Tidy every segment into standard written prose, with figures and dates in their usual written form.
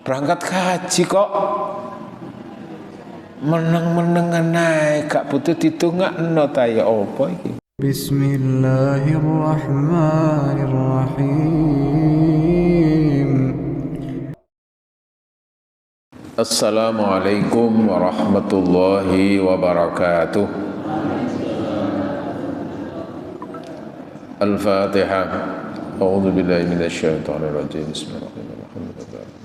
Berangkat haji kok meneng-menengan naik, gak butuh ditungakno ta ya apa iki. Bismillahirrahmanirrahim. Assalamualaikum warahmatullahi wabarakatuh. Al-Fatihah. A'udzu billahi minasyaitonir rajim. Bismillahirrahmanirrahim.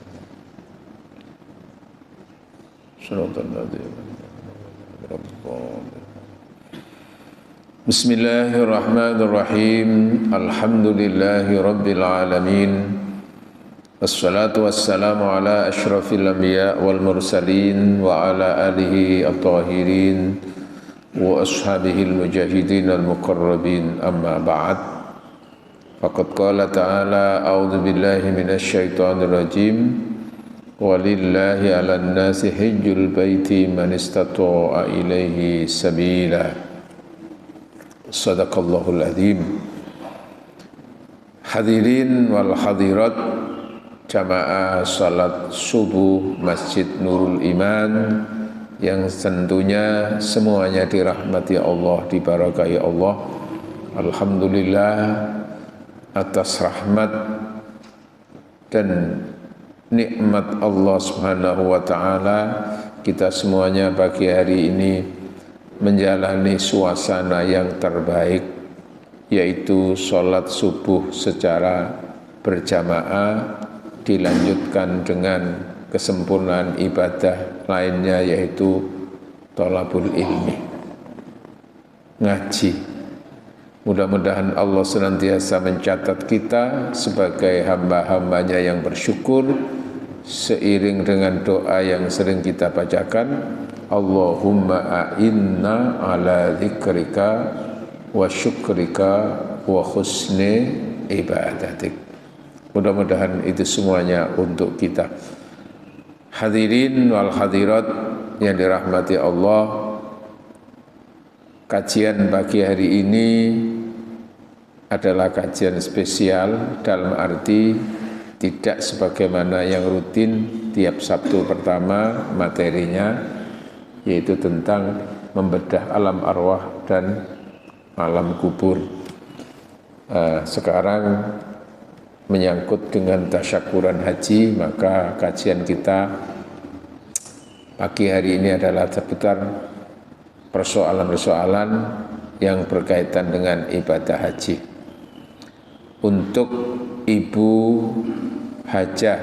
Bismillahirrahmanirrahim. Alhamdulillahi rabbil alamin. Wassalatu wassalamu ala asyrafil anbiya wal mursalin wa ala alihi at-tahirin wa ashabihil mujahidin al-muqarrabin, amma ba'd. Faqad qala ta'ala a'udzu billahi minasyaitonir rajim. Walillahi 'alan nasi hajjul baiti man istata'a ilaihi sabila. Sadaqallahul adzim. Hadirin wal hadirat jamaah salat subuh Masjid Nurul Iman yang tentunya semuanya dirahmati Allah, diberkahi Allah. Alhamdulillah atas rahmat dan nikmat Allah Subhanahu wa taala, kita semuanya pagi hari ini menjalani suasana yang terbaik, yaitu sholat subuh secara berjamaah dilanjutkan dengan kesempurnaan ibadah lainnya, yaitu thalabul ilmi, ngaji. Mudah-mudahan Allah senantiasa mencatat kita sebagai hamba-hambanya yang bersyukur, seiring dengan doa yang sering kita bacakan, Allahumma a'inna ala dzikrika wa syukrika wa husni ibadatik. Mudah-mudahan itu semuanya untuk kita. Hadirin wal hadirat yang dirahmati Allah, kajian pagi hari ini adalah kajian spesial, dalam arti tidak sebagaimana yang rutin tiap Sabtu pertama materinya, yaitu tentang membedah alam arwah dan alam kubur. Sekarang menyangkut dengan tasyakuran haji, maka kajian kita pagi hari ini adalah seputar persoalan-persoalan yang berkaitan dengan ibadah haji. Untuk Ibu Hajah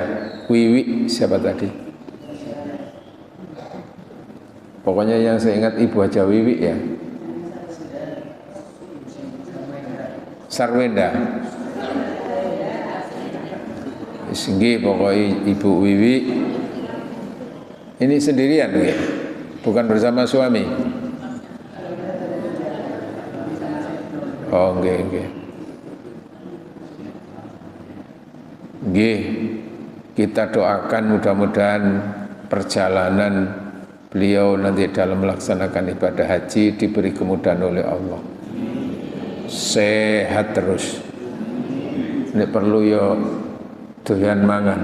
Wiwi, siapa tadi? Pokoknya yang saya ingat Ibu Hajah Wiwi ya, Sarwenda. Nggih, pokoknya Ibu Wiwi ini sendirian ya, bukan bersama suami. Oh nggih nggih. Nggih, kita doakan mudah-mudahan perjalanan beliau nanti dalam melaksanakan ibadah haji diberi kemudahan oleh Allah. Sehat terus. Ini perlu ya doyan mangan.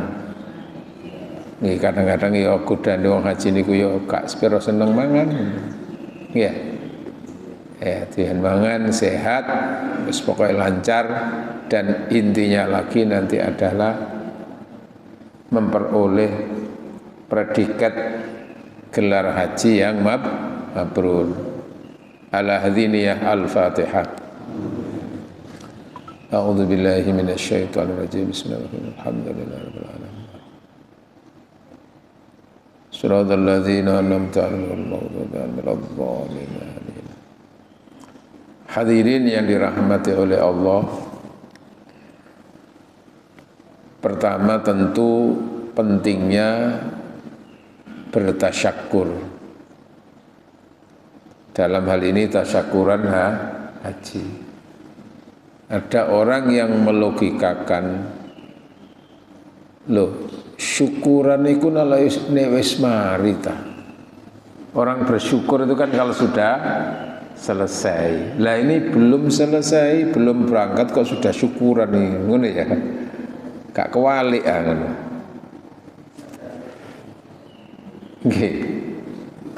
Nggih, kadang-kadang ya kudan wong haji niku ya gak sepiro seneng mangan. Nggih. Doyan mangan, sehat, terus pokoknya lancar, dan intinya lagi nanti adalah memperoleh predikat gelar haji yang mabrur. Ala hadhiniyah al-Fatihah. A'udzu billahi minasyaitonir rajim. Bismillahirrahmanirrahim. Alhamdulillahirabbil alamin. Shiratal ladzina an'amta 'alaihim ghairil maghdubi 'alaihim waladdallin. Hadirin yang dirahmati oleh Allah, pertama tentu pentingnya bertasyakur. Dalam hal ini tasyakuran haji. Ada orang yang melogikakan, loh syukuran itu wis mari ta. Orang bersyukur itu kan kalau sudah selesai. Lah ini belum selesai, belum berangkat kok sudah syukuran nih, ngono ya. Gak kewalik ngono. Nggih.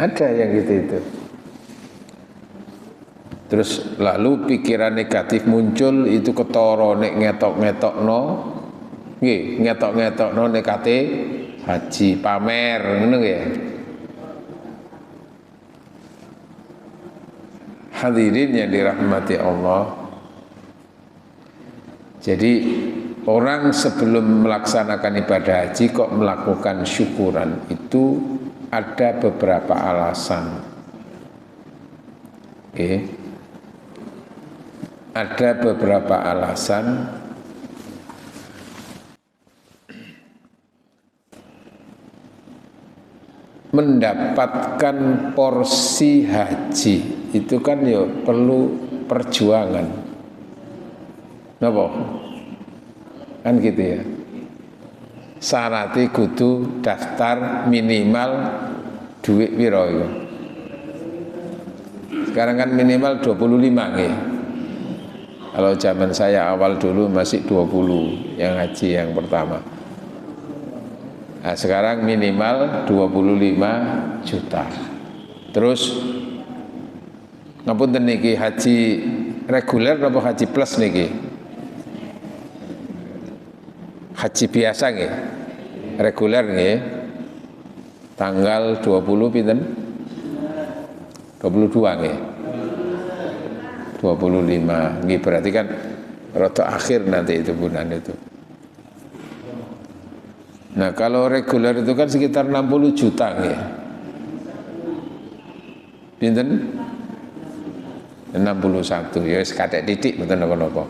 Ada yang gitu itu. Terus lalu pikiran negatif muncul itu ketara nek ngetok-ngetokno nggih, ngetok-ngetokno nek kate haji pamer ngono nggih. Hadirin yang dirahmati Allah. Jadi orang sebelum melaksanakan ibadah haji kok melakukan syukuran itu ada beberapa alasan. Oke. Ada beberapa alasan. Mendapatkan porsi haji itu kan ya perlu perjuangan. Napa? Kan gitu ya. Syaratnya kudu daftar minimal duit piro itu. Sekarang kan minimal 25 nggih. Kalau zaman saya awal dulu masih 20 yang haji yang pertama. Nah, sekarang minimal 25 juta. Terus ngapunten niki haji reguler apa haji plus niki? Haji biasa nggih. Reguler nggih. Tanggal 20 pinten? 22 nggih. 25 nggih, berarti kan rada akhir nanti itu bulan itu. Nah, kalau reguler itu kan sekitar 60 juta nggih. Pinten? 61. Ya wis kathek titik mboten napa-napa.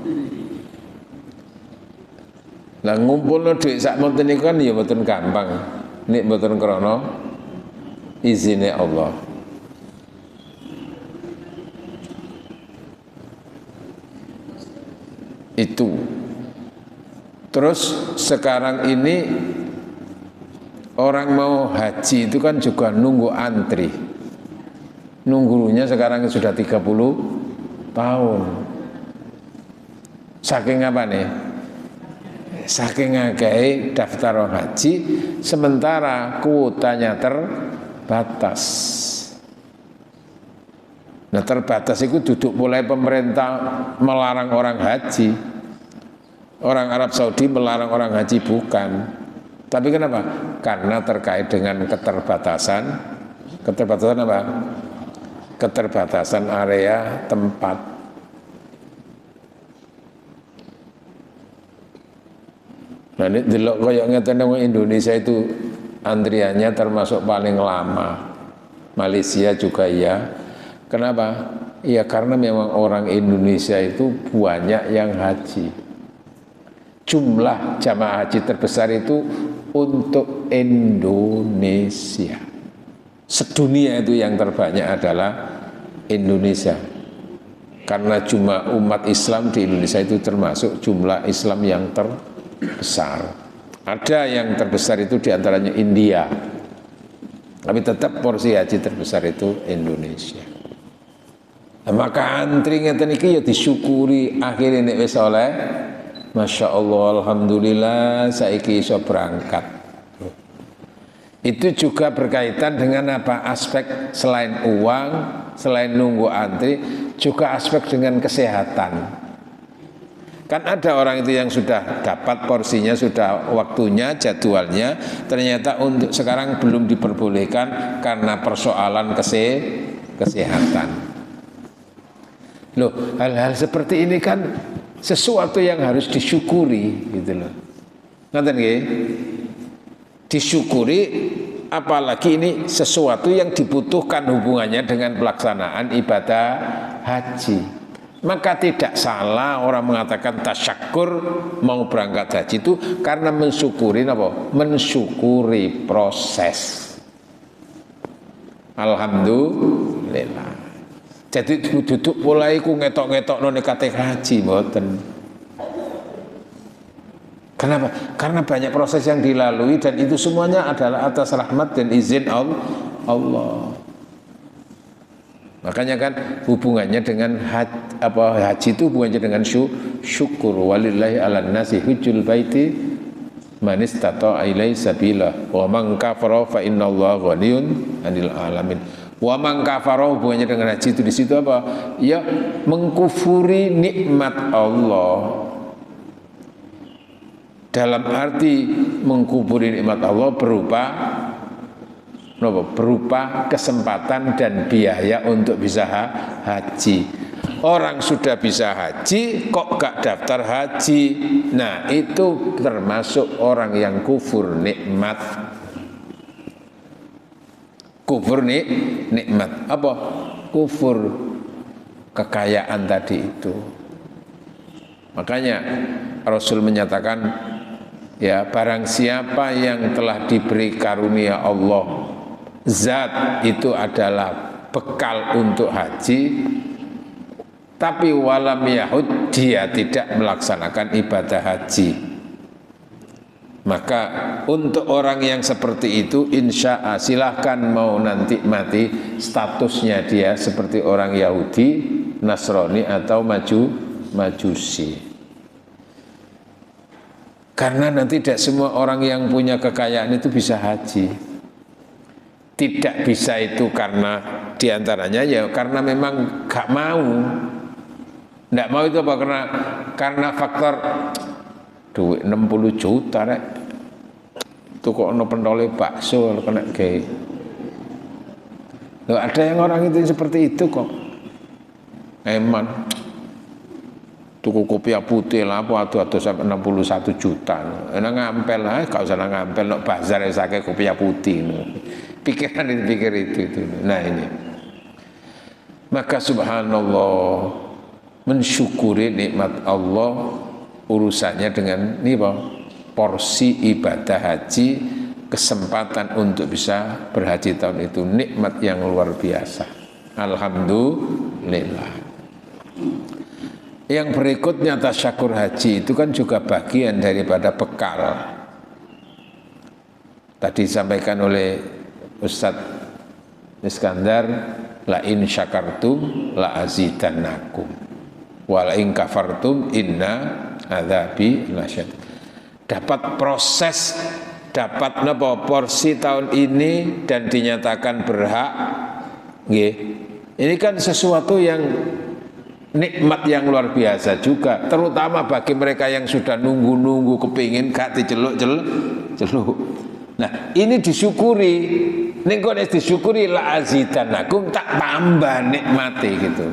Lah ngumpulno dhuwit sak monten niku kan ya mboten gampang. Nek mboten krana izine Allah. Itu. Terus sekarang ini orang mau haji itu kan juga nunggu antri. Nunggunya sekarang sudah 30 tahun. Saking apa nih? Saking akeh daftar haji, sementara kuotanya terbatas. Nah, terbatas itu duduk mulai pemerintah melarang orang haji. Orang Arab Saudi melarang orang haji bukan. Tapi kenapa? Karena terkait dengan keterbatasan. Keterbatasan apa? Keterbatasan area tempat. Nah, ini delok koyo ngeten wong Indonesia itu antriannya termasuk paling lama. Malaysia juga iya. Kenapa? Ya karena memang orang Indonesia itu banyak yang haji. Jumlah jamaah haji terbesar itu untuk Indonesia. Sedunia itu yang terbanyak adalah Indonesia. Karena jumlah umat Islam di Indonesia itu termasuk jumlah Islam yang terbesar. Ada yang terbesar itu diantaranya India. Tapi tetap porsi haji terbesar itu Indonesia. Nah, maka antri ngeten iki ya disyukuri, akhirnya nek wis oleh Masya Allah, Alhamdulillah saiki iso berangkat. Itu juga berkaitan dengan apa? Aspek selain uang, selain nunggu antri, juga aspek dengan kesehatan. Kan ada orang itu yang sudah dapat porsinya, sudah waktunya, jadwalnya, ternyata untuk sekarang belum diperbolehkan karena persoalan kesehatan. Loh, hal-hal seperti ini kan sesuatu yang harus disyukuri gitu loh. Ngaten nggih? Disyukuri, apalagi ini sesuatu yang dibutuhkan hubungannya dengan pelaksanaan ibadah haji. Maka tidak salah orang mengatakan tasyakur mau berangkat haji itu karena mensyukuri apa? Mensyukuri proses. Alhamdulillah. Jadi duduk mulai ku ngetok-ngetok nek kate haji mboten. Kenapa? Karena banyak proses yang dilalui dan itu semuanya adalah atas rahmat dan izin Allah. Makanya kan hubungannya dengan haji itu hubungannya dengan syukur. Walillahi 'alan nasi hujjul baiti man istata'a ilaihi sabila wa man kafara fa innallaha ghaniyun 'anil alamin. Wa man kafara hubungannya dengan haji itu di situ apa? Ya mengkufuri nikmat Allah. Dalam arti mengkufuri nikmat Allah berupa kesempatan dan biaya untuk bisa haji. Orang sudah bisa haji kok gak daftar haji. Nah, itu termasuk orang yang kufur nikmat. Kufur nikmat apa? Kufur kekayaan tadi itu. Makanya Rasul menyatakan, ya barang siapa yang telah diberi karunia Allah, zat itu adalah bekal untuk haji, tapi walam yahud, dia tidak melaksanakan ibadah haji. Maka untuk orang yang seperti itu, insya Allah silahkan mau nanti mati statusnya dia seperti orang Yahudi, Nasrani atau Majusi. Karena nanti tidak semua orang yang punya kekayaan itu bisa haji. Tidak bisa itu karena diantaranya ya karena memang gak mau. Nggak mau itu apa? Karena faktor duit 60 juta rek. Itu kok ono pentole bakso kena gay. Loh, ada yang orang itu seperti itu kok. Eman. Tuku kopi putih lah apa atau sampai 61 juta. Enak ngampel lah, gak usah ngampel nok bazar sake kopi putih. Pikiran itu pikir itu. Nah ini. Maka subhanallah, mensyukuri nikmat Allah urusannya dengan ini porsi ibadah haji, kesempatan untuk bisa berhaji tahun itu nikmat yang luar biasa. Alhamdulillah. Yang berikutnya tasyakur haji itu kan juga bagian daripada bekal. Tadi disampaikan oleh Ustadz Iskandar, la in syakartum la azidannakum wa la in kafartum inna adzabi lasyadid. Dapat proses, dapat porsi tahun ini dan dinyatakan berhak. Ini kan sesuatu yang nikmat yang luar biasa juga, terutama bagi mereka yang sudah nunggu-nunggu kepingin gak diceluk-celuk. Nah, ini disyukuri. Nek kok disyukuri la azidannakum, tak tambah nikmati gitu.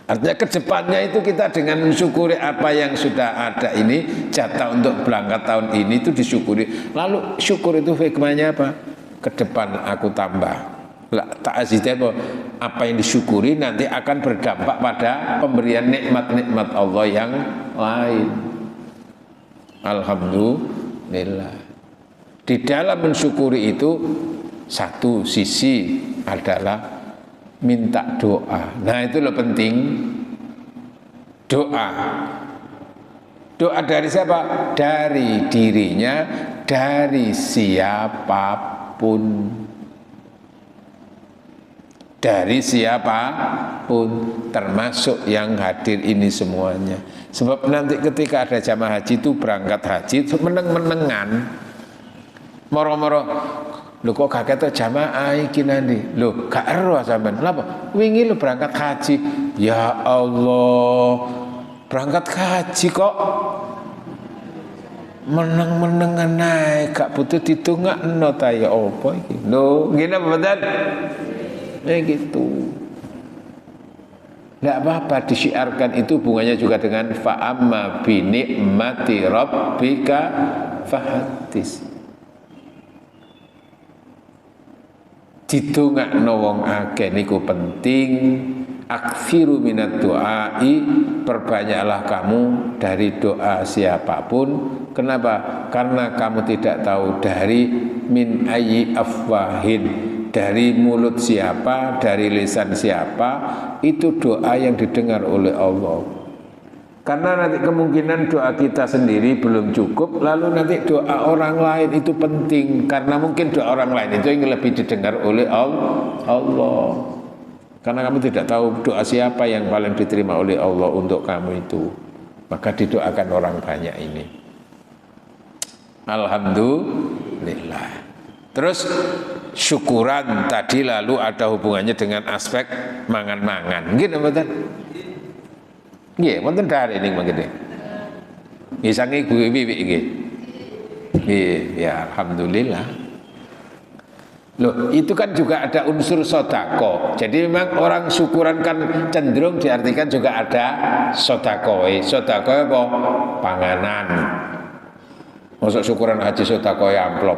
Artinya kedepannya itu kita dengan mensyukuri apa yang sudah ada ini, jatah untuk berangkat tahun ini itu disyukuri. Lalu syukur itu hikmahnya apa? Ke depan aku tambah. Ta'azidnya apa yang disyukuri nanti akan berdampak pada pemberian nikmat-nikmat Allah yang lain. Alhamdulillah. Di dalam mensyukuri itu satu sisi adalah minta doa. Nah itu loh penting. Doa. Doa dari siapa? Dari dirinya, dari siapapun. Dari siapapun, termasuk yang hadir ini semuanya. Sebab nanti ketika ada jamaah haji itu berangkat haji itu meneng-menengan. Moro-moro, lho kok gak ketok jamaah iki nanti. Lho gak ero sampean. Lha apa? Wingi lho berangkat haji. Ya Allah. Berangkat haji kok meneng-menengan naik, gak butuh ditungakno ta ya apa iki. Lho, ngene apa mboten? Gitu. Tidak apa-apa disiarkan itu hubungannya juga dengan fa'amma bi ni'mati rabbika fahaddits. Didongakno wong akeh niku penting. Akfiru minat du'ai, perbanyaklah kamu dari doa siapapun. Kenapa? Karena kamu tidak tahu dari min ayyi afwahin, dari mulut siapa, dari lisan siapa, itu doa yang didengar oleh Allah. Karena nanti kemungkinan doa kita sendiri belum cukup, lalu nanti doa orang lain itu penting. Karena mungkin doa orang lain itu yang lebih didengar oleh Allah. Karena kamu tidak tahu doa siapa yang paling diterima oleh Allah untuk kamu itu. Maka didoakan orang banyak ini. Alhamdulillah. Terus syukuran tadi lalu ada hubungannya dengan aspek mangan-mangan. Nggih mboten? Nggih, wonten dari ini mangkene. Nggih sange ibu-ibu nggih. Nggih, ya alhamdulillah. Loh, itu kan juga ada unsur sodako. Jadi memang orang syukuran kan cenderung diartikan juga ada sodakoe. Sodakoe apa? Panganan. Masuk syukuran haji sodakoe amplop.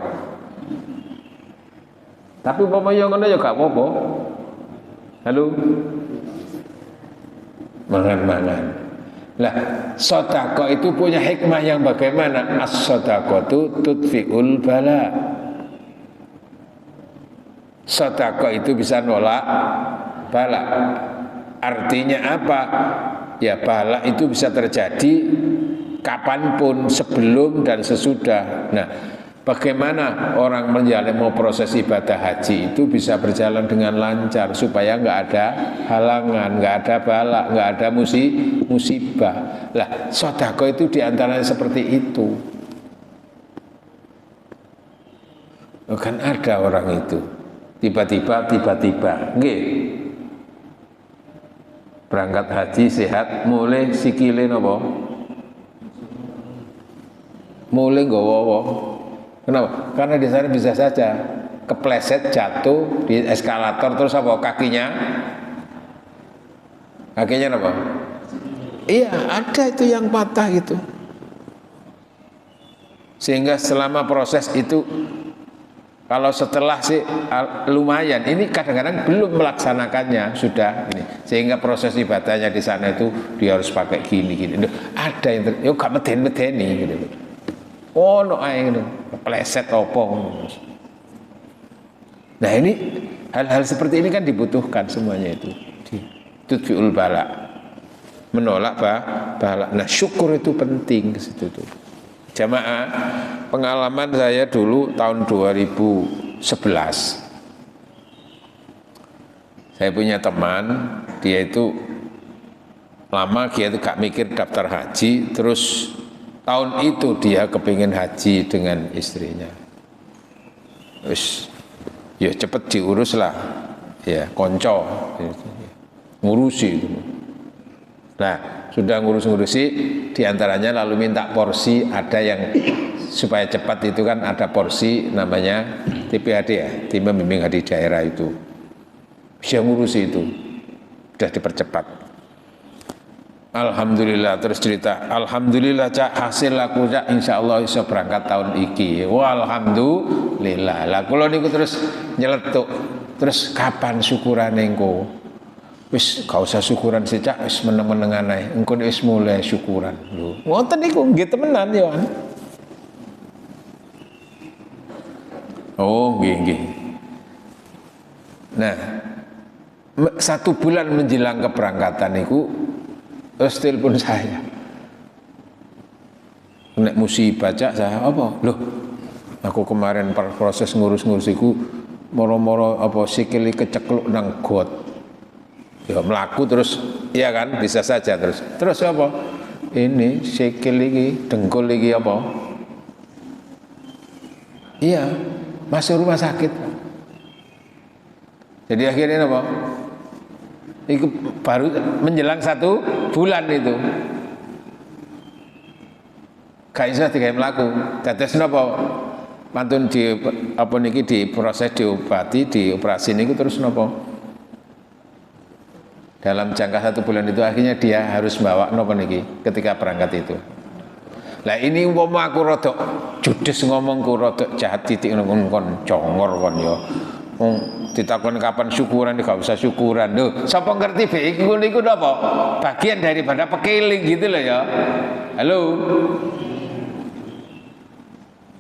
Tapi umpamanya ngono ya gak apa-apa. Halo? Mangan-mangan. Lah, sodako itu punya hikmah yang bagaimana? As-sodaqatu tudfi'ul bala. Sodako itu bisa nolak bala. Artinya apa? Ya bala itu bisa terjadi kapanpun, sebelum dan sesudah. Nah, bagaimana orang mau proses ibadah haji itu bisa berjalan dengan lancar supaya nggak ada halangan, nggak ada bala, nggak ada musibah. Lah, sodako itu diantaranya seperti itu. Kan ada orang itu tiba-tiba, nggih. Berangkat haji sehat, mulai sikile napa? Mulai nggawa. Kenapa? Karena di sana bisa saja kepleset, jatuh di eskalator, terus apa? Kakinya apa? Iya, ada itu yang patah gitu. Sehingga selama proses itu, kalau setelah sih lumayan, ini kadang-kadang belum melaksanakannya sudah ini, sehingga proses ibadahnya di sana itu dia harus pakai gini. Ada yang yo gak meden-medeni gitu. Oh no ae gitu, kepleset opo. Nah ini hal-hal seperti ini kan dibutuhkan semuanya itu. Tudfi'ul bala, menolak bala. Nah syukur itu penting ke situ tuh. Jamaah, pengalaman saya dulu tahun 2011. Saya punya teman, dia itu lama dia itu gak mikir daftar haji, terus tahun itu dia kepingin haji dengan istrinya. Terus ya cepet diurus lah, ya konco, ngurusi itu. Nah sudah ngurusi diantaranya lalu minta porsi, ada yang supaya cepat itu kan ada porsi namanya TPHD ya, tim pembimbing haji daerah itu. Bisa ngurusi itu, sudah dipercepat. Alhamdulillah, terus cerita, alhamdulillah cak hasil aku cak insya Allah bisa berangkat tahun iki. Wah alhamdulillah. Lah kalau niku terus nyeletuk, terus kapan syukuran engko? Wis gak usah syukuran sih cak, wis meneng-menengan ae. Engko wis mulai syukuran. Lho, ngoten niku nggih temenan ya. Oh, nggih. Nah, 1 bulan menjelang keberangkatan niku terus telepon saya. Nek musibah cak saya apa? Loh, aku kemarin proses ngurus-ngurus iku moro-moro apa sikili kecekluk nang got. Ya melaku terus, iya kan, bisa saja terus apa? Ini sikil iki, dengkul iki apa? Iya, masuk rumah sakit. Jadi akhirnya apa? Itu baru menjelang 1 bulan itu. Gak bisa digawe mlaku. Dados napa? Mantun di apa niki diproses diobati, dioperasi niku terus napa? Dalam jangka 1 bulan itu akhirnya dia harus bawa napa niki ketika berangkat itu. Lah ini umpama aku rodok judes ngomongku rodok jahat titik kon congor kon ya. Wong ditakon kapan syukuran gak usah syukuran. Lho, sapa ngerti be iku niku napa? Bagian daripada pekeling gitu loh ya. Halo.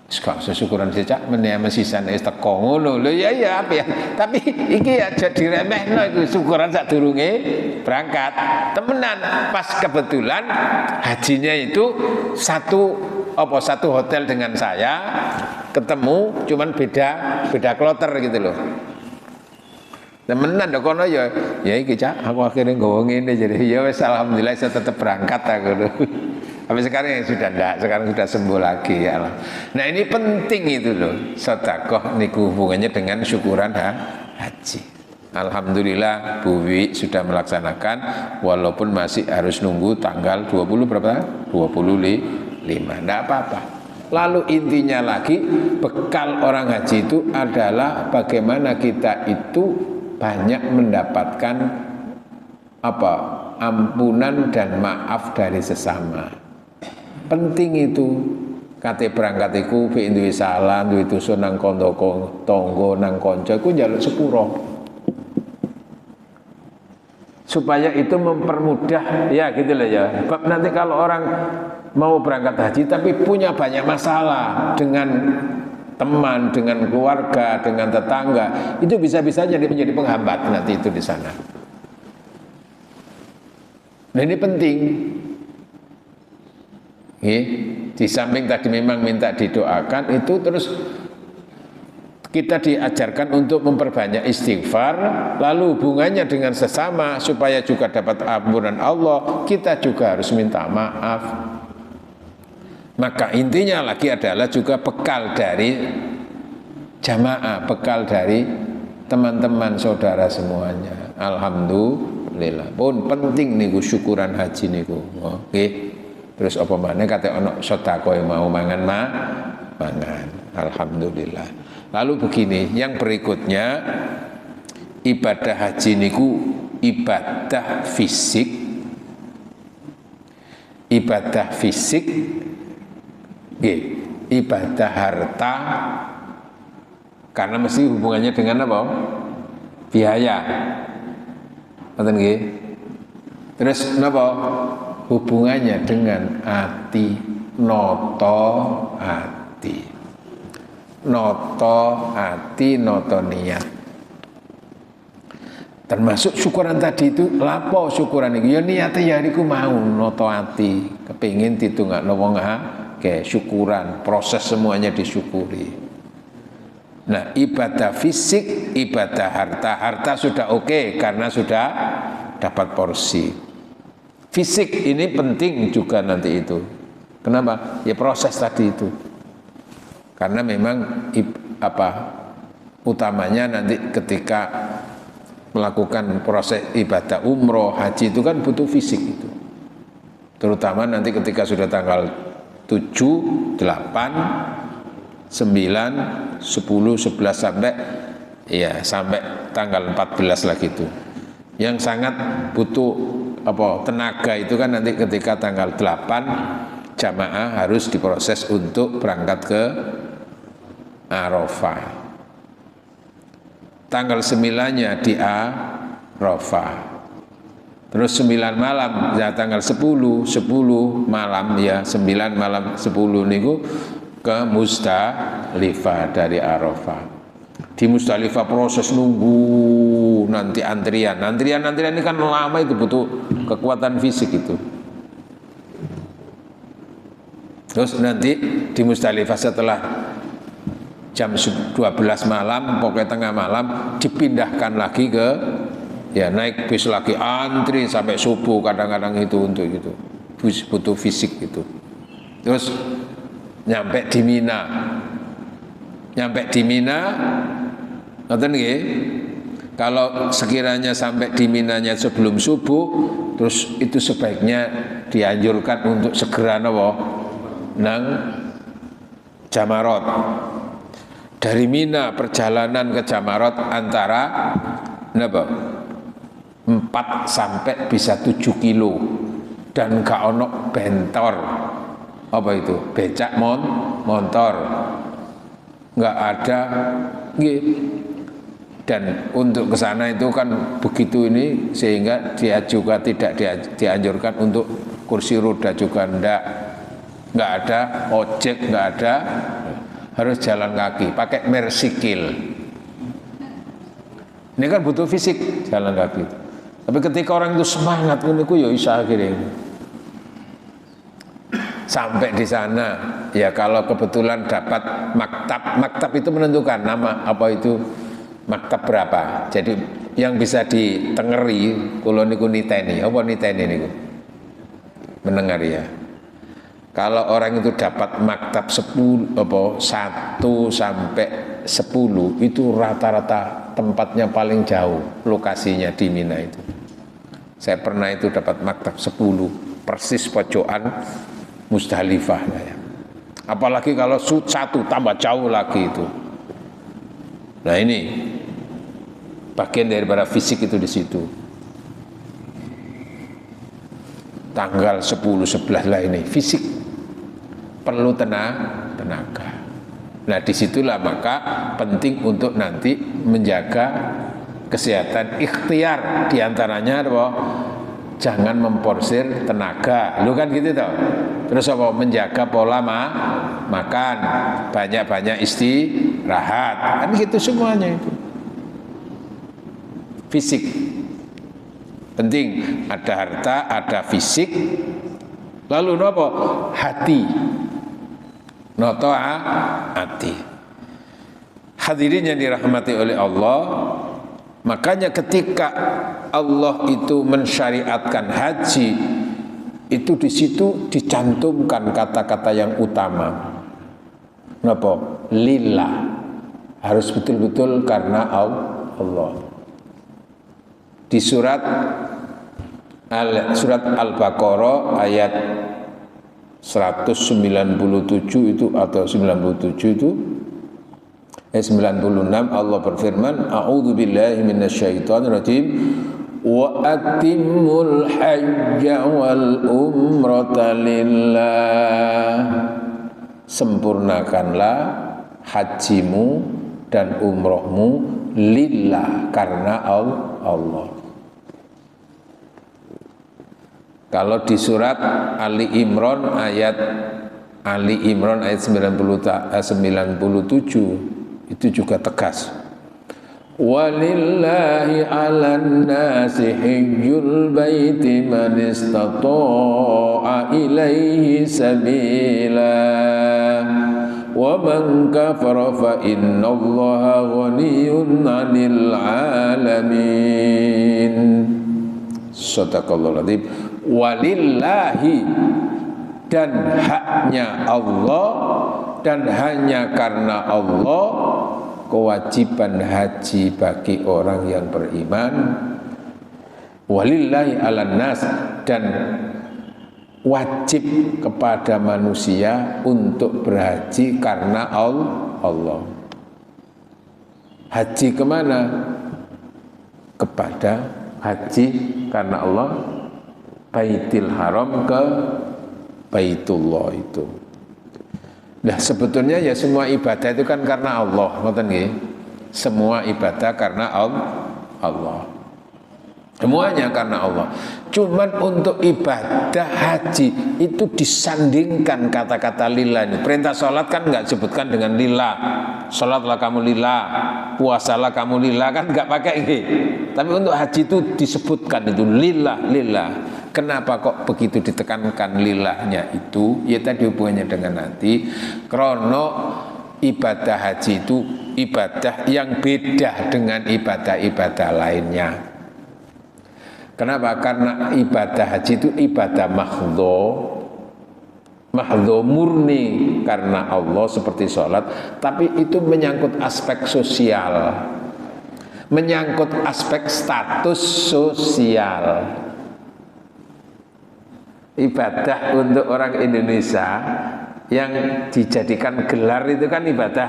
Gak usah syukuran sejak menyang sisan wis teko ngono lho ya apa ya. Tapi iki ya jadi remehno iku syukuran sadurunge berangkat. Temenan pas kebetulan hajinya itu satu hotel dengan saya, ketemu cuman beda kloter gitu loh. Temenan kok kono ya iki cak aku akhirnya nggawa ngene jadi ya wis alhamdulillah saya tetap berangkat aku. Tapi sekarang ya sudah enggak, sekarang sudah sembuh lagi ya Allah. Nah ini penting itu loh, sedekah niku hubungannya dengan syukuran haji. Alhamdulillah Bu Wi sudah melaksanakan walaupun masih harus nunggu tanggal 20 berapa? 25. Enggak apa-apa. Lalu intinya lagi bekal orang haji itu adalah bagaimana kita itu banyak mendapatkan apa? Ampunan dan maaf dari sesama. Penting itu. Kate berangkat iku fik duwe salah, duwe dosa nang tangga nang kanca iku njaluk sepuro. Supaya itu mempermudah ya gitu loh ya. Sebab nanti kalau orang mau berangkat haji tapi punya banyak masalah dengan teman, dengan keluarga, dengan tetangga, itu bisa-bisa jadi menjadi penghambat nanti itu di sana. Nah ini penting. Di samping tadi memang minta didoakan, itu terus kita diajarkan untuk memperbanyak istighfar, lalu hubungannya dengan sesama supaya juga dapat ampunan Allah, kita juga harus minta maaf. Maka intinya lagi adalah juga bekal dari jamaah, bekal dari teman-teman saudara semuanya. Alhamdulillah. Pun penting niku syukuran haji niku. Oke. Terus apa maneh kate ana sedekah mau mangan mangan. Alhamdulillah. Lalu begini, yang berikutnya ibadah haji niku ibadah fisik. Ibadah fisik nggih, ibadah harta karena mesti hubungannya dengan apa? Biaya. Ngoten nggih. Terus napa? Hubungannya dengan hati, noto hati, noto hati, noto niat. Termasuk syukuran tadi itu, lapo syukuran itu, ya niatnya ya niku mau noto hati, kepingin ditungakno wong kayak syukuran, proses semuanya disyukuri. Nah ibadah fisik, ibadah harta sudah oke karena sudah dapat porsi. Fisik ini penting juga nanti itu. Kenapa? Ya proses tadi itu. Karena memang utamanya nanti ketika melakukan proses ibadah umroh, haji itu kan butuh fisik itu. Terutama nanti ketika sudah tanggal 7, 8, 9, 10, 11 sampai tanggal 14 lagi itu. Yang sangat butuh tenaga itu kan nanti ketika tanggal 8 jamaah harus diproses untuk berangkat ke Arafah. Tanggal 9-nya di Arafah. Terus 9 malam ya tanggal 10 malam ya 9 malam 10 niku ke Muzdalifah dari Arafah. Di Muzdalifah proses nunggu nanti antrian ini kan lama, itu butuh kekuatan fisik itu. Terus nanti di Muzdalifah setelah jam 12 malam pokoknya tengah malam dipindahkan lagi ke naik bis lagi, antri sampai subuh kadang-kadang itu untuk itu butuh fisik itu. Terus nyampe di Mina ngoten nggih. Kalau sekiranya sampai di Minanya sebelum subuh, terus itu sebaiknya dianjurkan untuk segera nang Jamarot. Dari Mina perjalanan ke Jamarot antara 4 sampai bisa 7 kilo dan gak ono bentor becak motor nggak ada dan untuk ke sana itu kan begitu ini sehingga dia juga tidak dianjurkan untuk kursi roda juga nggak ada ojek, nggak ada, harus jalan kaki pakai mersikil. Ini kan butuh fisik jalan kaki. Tapi ketika orang itu semangat niku ya isa akhirnya sampai di sana ya kalau kebetulan dapat maktab itu menentukan nama maktab berapa. Jadi yang bisa ditengeri kula niku niteni niku mendengar ya. Kalau orang itu dapat maktab 1 sampai 10 itu rata-rata tempatnya paling jauh lokasinya di Mina itu. Saya pernah itu dapat maktab 10 persis pojokan Musdalifah ya. Apalagi kalau 1 tambah jauh lagi itu. Nah ini bagian daripada fisik itu di situ. Tanggal 10, 11 lah ini fisik perlu tenaga. Nah disitulah maka penting untuk nanti menjaga kesehatan ikhtiar, diantaranya apa? Jangan memporsir tenaga, lu kan gitu toh. Terus apa? Menjaga pola makan, banyak-banyak istirahat, kan gitu semuanya itu. Fisik penting, ada harta, ada fisik, lalu apa? Hati. Noto hati. Hadirin yang dirahmati oleh Allah, makanya ketika Allah itu mensyariatkan haji, itu di situ dicantumkan kata-kata yang utama. Napa? Lillah. Harus betul-betul karena Allah. Di surat Al-Baqarah ayat 197 itu atau 97 itu 96 Allah berfirman, a'udzu billahi minasyaitonir rajim wa atimmul hajja wal umrata lillah. Sempurnakanlah hajimu dan umrohmu lillah, karena Allah. Kalau di surat Ali Imran ayat 97 itu juga tegas. Walillahi 'alan nasi hajjul baiti man istata'a ilaihi sabila wa man kafara fa innallaha ghaniyyun 'anil 'alamin. Shadaqallahul adzim. Walillahi, dan haknya Allah, dan hanya karena Allah kewajiban haji bagi orang yang beriman. Walillahi 'alan nas, dan wajib kepada manusia untuk berhaji karena Allah. Haji kemana? Kepada haji karena Allah, Baitul Haram ke Baitullah itu. Nah sebetulnya ya semua ibadah itu kan karena Allah, ngoten nggih. Semua ibadah karena Allah. Semuanya karena Allah. Cuman untuk ibadah haji itu disandingkan kata-kata lillah ini. Perintah sholat kan nggak sebutkan dengan lillah. Sholatlah kamu lillah, puasalah kamu lillah, kan nggak pakai ini. Tapi untuk haji itu disebutkan itu lillah. Kenapa kok begitu ditekankan lillahnya itu? Ya tadi hubungannya dengan nanti. Krono ibadah haji itu ibadah yang beda dengan ibadah-ibadah lainnya. Kenapa? Karena ibadah haji itu ibadah mahdho murni karena Allah seperti sholat, tapi itu menyangkut aspek sosial, menyangkut aspek status sosial. Ibadah untuk orang Indonesia yang dijadikan gelar itu kan ibadah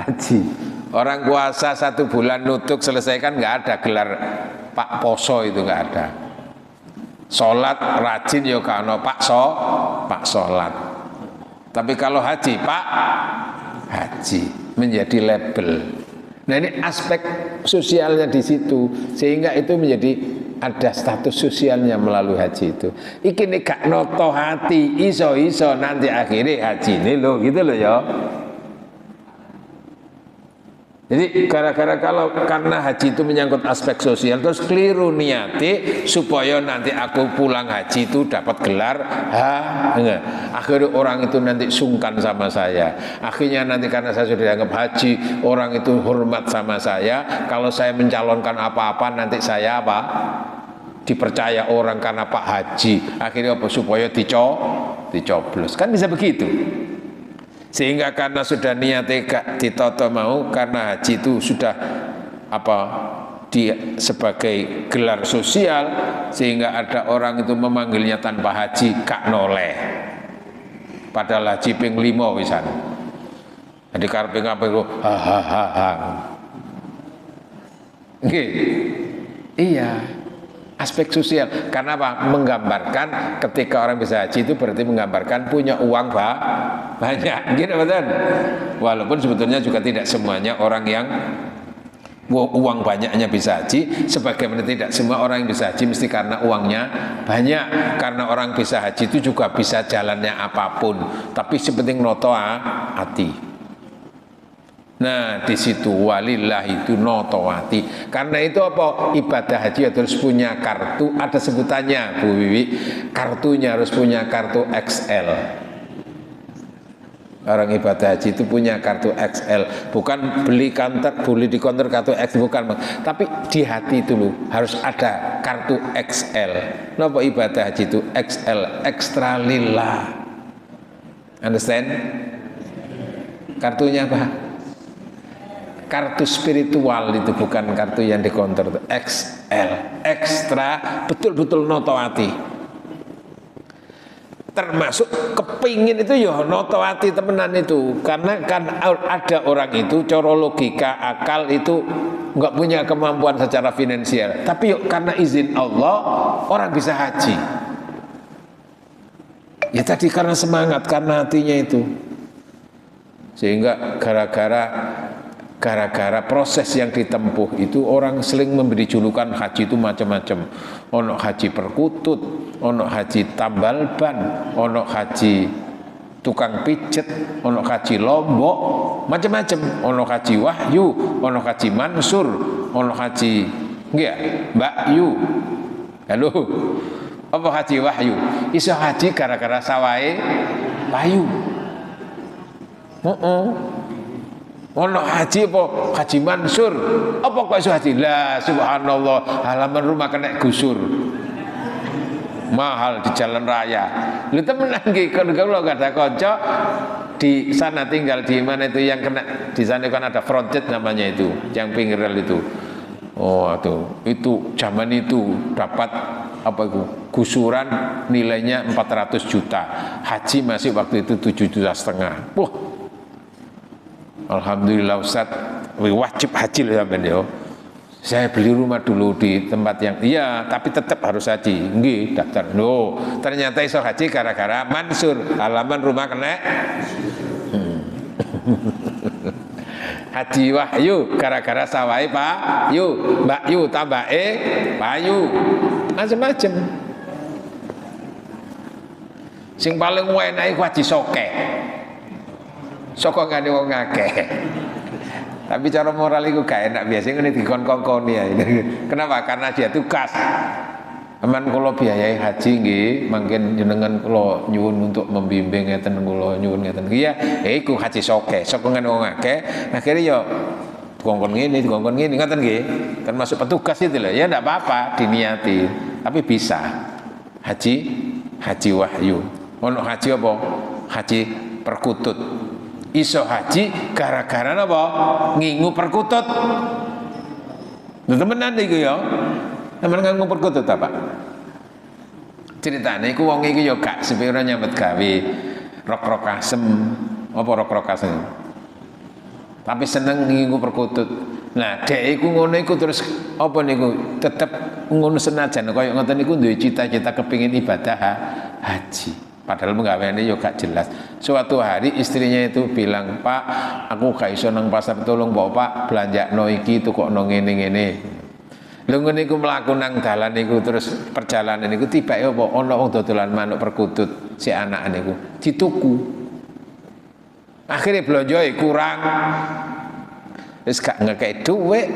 haji. Orang puasa 1 bulan nutuk selesaikan nggak ada gelar Pak Poso, itu nggak ada. Sholat rajin ya kano Pak Sholat. Tapi kalau haji Pak Haji menjadi label. Nah ini aspek sosialnya di situ, sehingga itu menjadi ada status sosialnya melalui haji itu. Iki nek gak noto hati, iso nanti akhirnya haji ini loh, gitu loh ya. Jadi gara-gara karena haji itu menyangkut aspek sosial, terus keliru niati supaya nanti aku pulang haji itu dapat gelar enggak. Akhirnya orang itu nanti sungkan sama saya. Akhirnya nanti karena saya sudah dianggap haji, orang itu hormat sama saya. Kalau saya mencalonkan apa-apa nanti saya apa? Dipercaya orang karena Pak Haji. Akhirnya apa? Supaya dicoblos. Kan bisa begitu. Sehingga karena sudah niatnya gak ditoto mau, karena haji itu sudah sebagai gelar sosial, sehingga ada orang itu memanggilnya tanpa haji gak noleh. Padahal haji ping 5 wisan. Jadi karepe ngapain kok ha. Nggih. Iya. Aspek sosial. Karena apa? Menggambarkan ketika orang bisa haji itu berarti menggambarkan punya uang banyak. Gitu betul. Walaupun sebetulnya juga tidak semuanya orang yang uang banyaknya bisa haji, sebagaimana tidak semua orang yang bisa haji mesti karena uangnya banyak. Karena orang bisa haji itu juga bisa jalannya apapun, tapi sepenting noto hati. Nah, di situ walillah itu noto hati. Karena itu apa? Ibadah haji harus punya kartu, ada sebutannya Bu Wiwi. Kartunya harus punya kartu XL. Orang ibadah haji itu punya kartu XL, bukan beli di counter kartu X, bukan, tapi di hati itu loh harus ada kartu XL. Napa ibadah haji itu XL, ekstra lillah. Understand? Kartunya apa? Kartu spiritual itu, bukan kartu yang di counter. XL, ekstra, betul-betul noto hati. Termasuk kepingin itu ya noto hati temenan itu. Karena kan ada orang itu cara logika akal itu nggak punya kemampuan secara finansial, tapi yuk karena izin Allah orang bisa haji. Ya tadi karena semangat, karena hatinya itu. Sehingga gara-gara proses yang ditempuh itu orang sering memberi julukan haji itu macam-macam. Ono haji perkutut, ono haji tambal ban, ono haji tukang pijet, ono haji lombok, macam-macam. Ono haji wahyu, ono haji mansur, ono haji nggih Mbak Yu. Halo. Apa haji wahyu? Iso haji gara-gara sawahe wahyu. Ono haji apa? Haji mansur. Apa kok iso haji? Lah subhanallah, halaman rumah kena gusur. Mahal di jalan raya. Lu temenan nggih kalau enggak ada kanca di sana tinggal di mana itu yang kena di sana kan ada fronted namanya itu, yang pinggir rel itu. Oh, itu zaman itu dapat apa itu? Gusuran nilainya 400 juta. Haji masih waktu itu 7,5 juta. Wah. Alhamdulillah Ustaz, wajib haji loh sampean yo. Saya beli rumah dulu di tempat yang iya, tapi tetap harus haji. Nggih, daftar. No, ternyata iso haji gara-gara mansur, halaman rumah kena. Haji wahyu gara-gara sawai Pak Yu, Mbak Yu tambah Pak Yu. Macam-macam. Sing paling enak iku haji soke. Sokongane wong akeh. Tapi cara moral itu gak enak, biasanya ini dikon-kongkoni ya. Kenapa? Karena dia tugas. Aman kalau biayai haji nggih, mungkin jenengan kula nyuwun untuk membimbing ngeten kula nyuwun ngeten. Iya, iku haji soke, sokongan wong akeh. Akhirnya ya dikongkon ngene, ngoten nggih. Termasuk petugas itu loh. Ya enggak apa-apa diniati, tapi bisa. Haji wahyu. Ono haji apa? Haji perkutut. Iso haji gara-gara apa? Ngingu perkutut. Temenan iku ya. Temen ngingu perkutut apa? Ceritane iku wong iki ya gak sepira nyambet gawe rok-rok asem, apa rok-rok asem. Tapi seneng ngingu perkutut. Nah, dhek iku ngono iku terus apa niku tetep ngono senajan kaya ngoten niku duwe cita-cita kepingin ibadah haji. Padahal penggaweane yo gak jelas. Suatu hari istrinya itu bilang, "Pak, aku gak iso nang pasar, tolong Bapak belanjakno iki tukokno ngene-ngene." Lha ngene iku mlaku nang dalan niku terus perjalanan niku tibake apa ana wong dodolan manuk perkutut si anak niku dituku. Akhirnya belanja kurang. Wis gak ngekek dhuwit.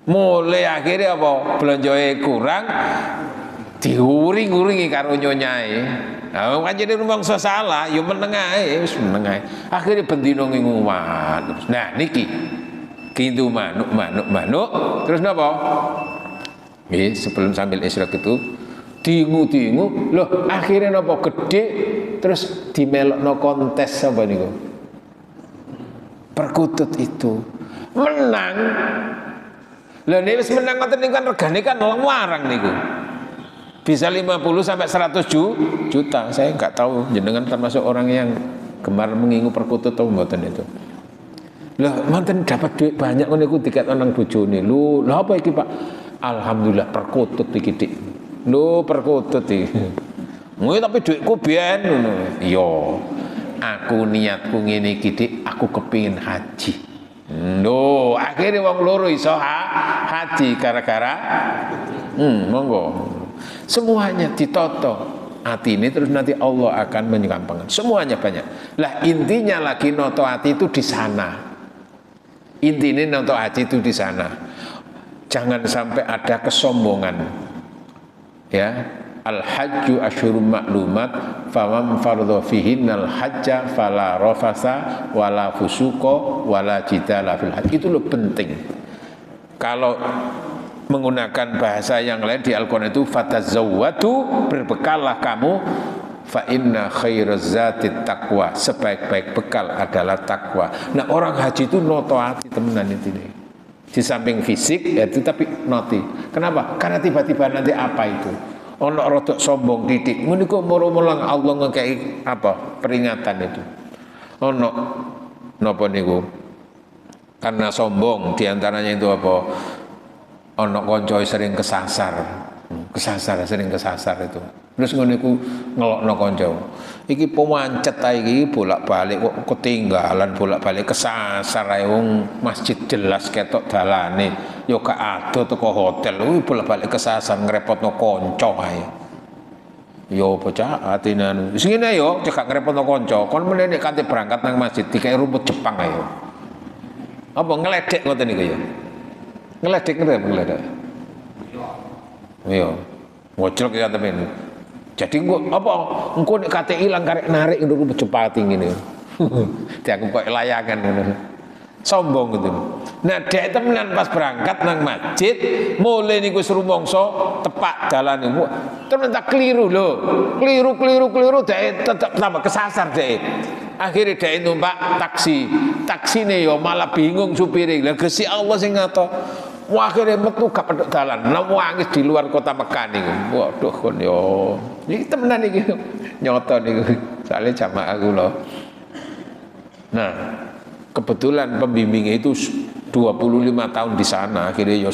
Mulai akhirnya apa? Belanja kurang diuring-uringi karo nyonyae. Nah, pancene rumangsa salah, ya meneng ae, wis meneng ae. Akhire bendina ngingu manuk. Nah, niki kintu manuk. Terus napa? Nggih, sebelum sambil isyraq itu Dingu-dingu, loh akhirnya napa gede terus dimelokno kontes apa niku. Perkutut itu menang. Lah nek wis menang ngoten niku kan regane kan larang niku. Bisa 50 sampai 100 juta. Saya enggak tahu jenengan termasuk orang yang gemar mengingu perkutut atau mboten itu. Lah manten dapat duit banyak ngono niku diket nang bojone. Lho apa iki Pak? Alhamdulillah perkutut iki Dik. Lho perkutut iki. Ngono tapi duitku biyen ngono. Iya. Aku niatku ngene iki Dik, aku kepingin haji. Lho, akhirnya wong loro iso haji gara-gara monggo. Semuanya ditoto hati ini terus nanti Allah akan menyampaikan. Semuanya banyak. Lah intinya lagi noto hati itu di sana. Intinya noto hati itu di sana. Jangan sampai ada kesombongan. Ya. Al-hajju asyhurum ma'lumat faman fardha fihinnal hajja fala rafasa wala fusuqa wala jidala fil hajj. Itu loh penting. Kalau menggunakan bahasa yang lain di Al-Qur'an itu fatazawwadu, berbekallah kamu, fa inna khairaz zati taqwa, sebaik-baik bekal adalah takwa. Nah, orang haji itu noto hati temenan itu nih. Di samping fisik itu tapi noti. Kenapa? Karena tiba-tiba nanti apa itu? Ono rodok sombong titik. Menika moro-mulang Allah ngekei apa? Peringatan itu. Ono napa niku? Karena sombong diantaranya itu apa? Ono konco sering kesasar. Sering kesasar itu. Terus ngono iku ngelokno kanca. Iki pemancet ae iki bolak-balik kok ketinggalan, bolak-balik kesasar ae wong masjid jelas ketok dalane. Ya gak ado teko hotel, bolak-balik kesasar ngrepotno kanca ae. Yo bocah atine wis ngene yo cekak ngrepotno kanca. Kon meneh nek kanthi berangkat nang masjid dikai rumput Jepang ae. Apa ngeledek ngoten niku ya? Ngeledek ngeledek. Yo. Ngocok ya temen. Jadi engko nek kate ilang karek narik nduk cepati ngene. Dianggap kok layangan ngono. Sombong gitu. Nah, dek temenan pas berangkat nang masjid, mulai niku rumangsa tepak dalane. Ternyata keliru lho. Keliru dek tetep tambah kesasar dek. Akhirnya dek numpak taksi. Taksine yo malah bingung supire. Lah Gusti Allah sing ngato. Wah, akhirnya metu gak pedok dalan, nangis di luar kota Mekah niku. Waduh kon yo. Iki temenan iki. Nyoto niku. Soalnya jamaah kula. Nah, kebetulan pembimbingnya itu 25 tahun di sana. Akhirnya yo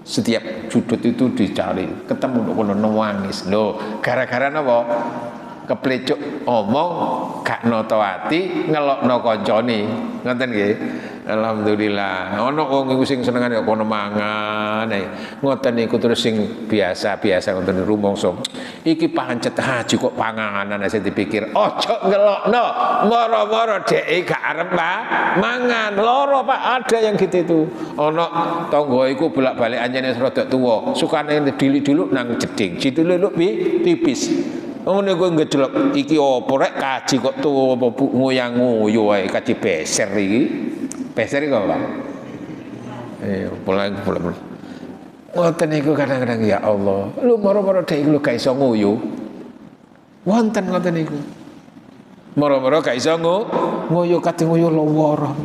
setiap sudut itu dicari, ketemu kono nangis. Lho, gara-gara napa? Keplecuk omong gak noto ati ngelokno kancane. Ngoten nggih. Alhamdulillah. Ono wong iku sing senengane kono mangan ae. Ngoten niku terus sing biasa-biasa ngoten rumangsa. Iki pancet haji kok panganan sing dipikir. Ojo ngelokno. Moro-moro dhek gak arep mangan. Loro Pak, ada yang gitu itu. Ono tangga iku bolak-balik anjene rada tuwa. Sukane dilik-diluk nang jeding. Dilik-diluk pipis. Ngono iku ngejlok iki apa rek kaji kok tuwa apa ngoyang-ngoyo ae kaji beser iki. Beser iki apa? Pulang. Ngoten niku kadang-kadang ya Allah. Lu moro-moro dhek iku gak iso nguyu. Wonten ngoten niku. Moro-moro gak iso nguyu kate nguyu loworo.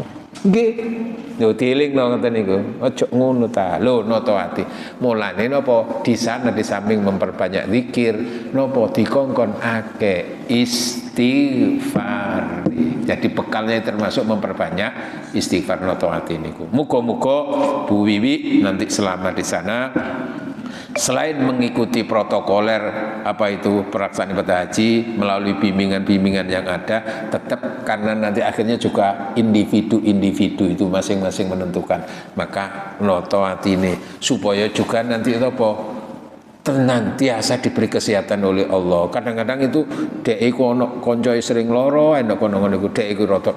Nggih. Lho dielingno ngoten niku. Aja ngono ta. Lho noto ati. Mulane napa di sana di samping memperbanyak zikir, napa dikongkon akeh istighfar. Jadi bekalnya termasuk memperbanyak istighfar noto ati niku. Muga-muga Bu Wiwi nanti selama di sana selain mengikuti protokoler apa itu pelaksanaan ibadah haji melalui bimbingan-bimbingan yang ada, tetap karena nanti akhirnya juga individu itu masing-masing menentukan, maka noto hati ini supaya juga nanti itu apa senantiasa diberi kesehatan oleh Allah. Kadang-kadang itu dek iku ono koncoe sering loro, enak kono-kono iku dek iku rada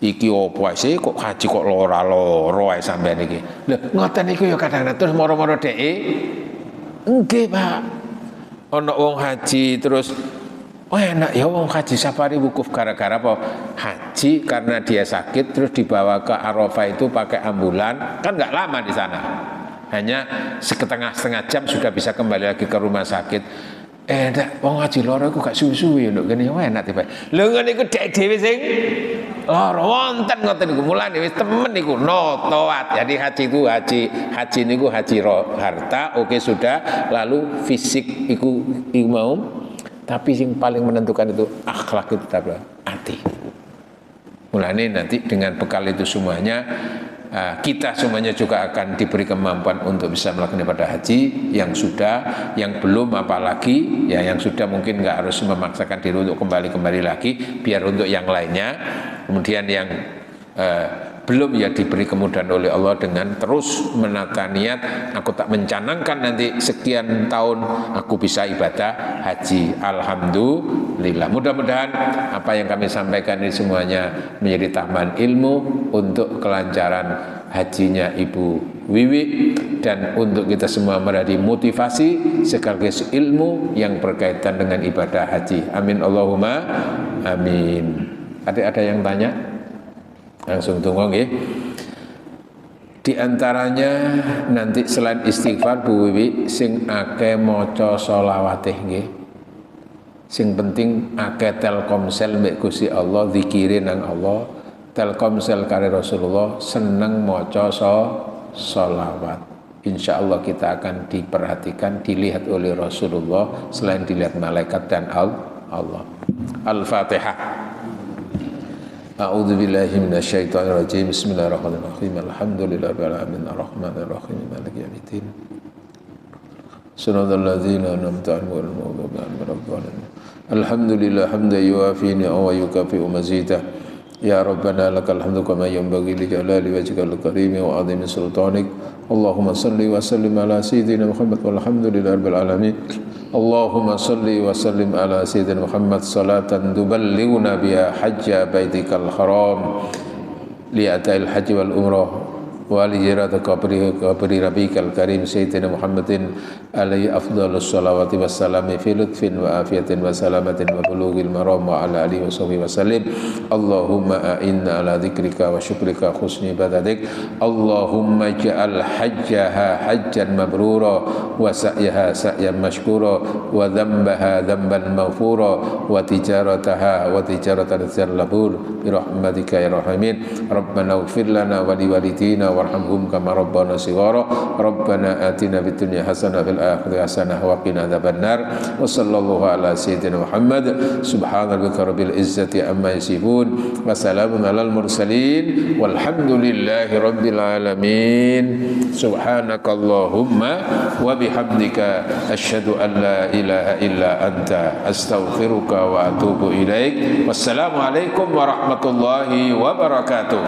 iki opo sih kok haji kok loro ae sampean iki. Lho ngoten niku ya kadang-kadang terus moro-moro dek nggih Pak. Ono wong haji terus enak ya wong haji safari wukuf gara-gara apa? Haji karena dia sakit terus dibawa ke Arafah itu pakai ambulan, kan enggak lama di sana. hanya setengah jam sudah bisa kembali lagi ke rumah sakit. Ndak wong ngaji lara iku gak suwi-suwi nduk kene wae enak tiba. Lho ngene iku dhek dhewe sing lara wonten ngoten niku. Mulane wis temen niku notoat. Jadi haji niku haji harta, oke sudah, lalu fisik iku mau, tapi yang paling menentukan itu akhlak itu tetap hati. Mulane nanti dengan bekal itu semuanya kita semuanya juga akan diberi kemampuan untuk bisa melakukan ibadah haji, yang sudah, yang belum apalagi, ya yang sudah mungkin nggak harus memaksakan diri untuk kembali lagi, biar untuk yang lainnya. Kemudian yang belum ya diberi kemudahan oleh Allah dengan terus menata niat, aku tak mencanangkan nanti sekian tahun aku bisa ibadah haji. Alhamdulillah. Mudah-mudahan apa yang kami sampaikan ini semuanya menjadi tambahan ilmu untuk kelancaran hajinya Ibu Wiwi, dan untuk kita semua menjadi motivasi sekaligus ilmu yang berkaitan dengan ibadah haji. Amin Allahumma amin. Ada yang tanya? Langsung tunggu nggih. Di antaranya nanti selain istighfar Bu Wiwi sing akeh maca sholawatih nggih. Sing penting akeh telkomsel mbek Gusti Allah, zikire nang Allah, telkomsel karo Rasulullah, seneng maca sholawat. Insyaallah kita akan diperhatikan, dilihat oleh Rasulullah selain dilihat malaikat dan Allah. Al-Fatihah. A'udzu billahi minasyaitonir rajim. Bismillahirrahmanirrahim. Alhamdulillahirabbil alamin arrahmanir rahim maliki yaumiddin. Shiratal ladzina an'amta 'alaihim ghairil maghdubi 'alaihim waladdallin. Alhamdulillah hamdan yuwafi ni'amahu wa yukafi'u mazidah. Ya Rabbana lakal hamdu kama yanbaghi li jalali wajhikal karim wa 'azimi sultanik. Allahumma salli wa sallim ala sayyidina Muhammad walhamdulillahirabbil alamin. Allahumma salli wa sallim ala sayyidina Muhammad salatan tuballighuna biha hajja baitikal haram li'atal haji wal umrah wa li ziyarat qabri rabbikal karim sayyidina Muhammadin alaihi afdhalus salawati wassalami fi lutfin wa afiyatin wa salamatin wa bulughil maram wa ala alihi wa sahbihi wasallim. Allahumma a'inna ala dzikrika wa syukrika husni ibadatik. Allahumma ja'al hajjaha hajjan mabrura wa sa'yaha sa'yan mashkura wa dhanbaha dhanban maghfura wa tijarataha wa tijaratan labur bi rahmatika ya rahimin. Rabbana ighfir lana wa liwalidina warhamhum kama rabbana shighara. Rabbana atina fid dunya hasanah fil akhirati hasanah wa qina adzabannar. Wa sallallahu ala sayyidina Muhammad. Subhana rabbika rabbil izzati amma yasifun wa salamun alal mursalin walhamdulillahi rabbil alamin. Subhanakallahumma wa bihamdika asyhadu an la ilaha illa anta astaghfiruka wa atubu ilaik. Wassalamu alaikum warahmatullahi wabarakatuh.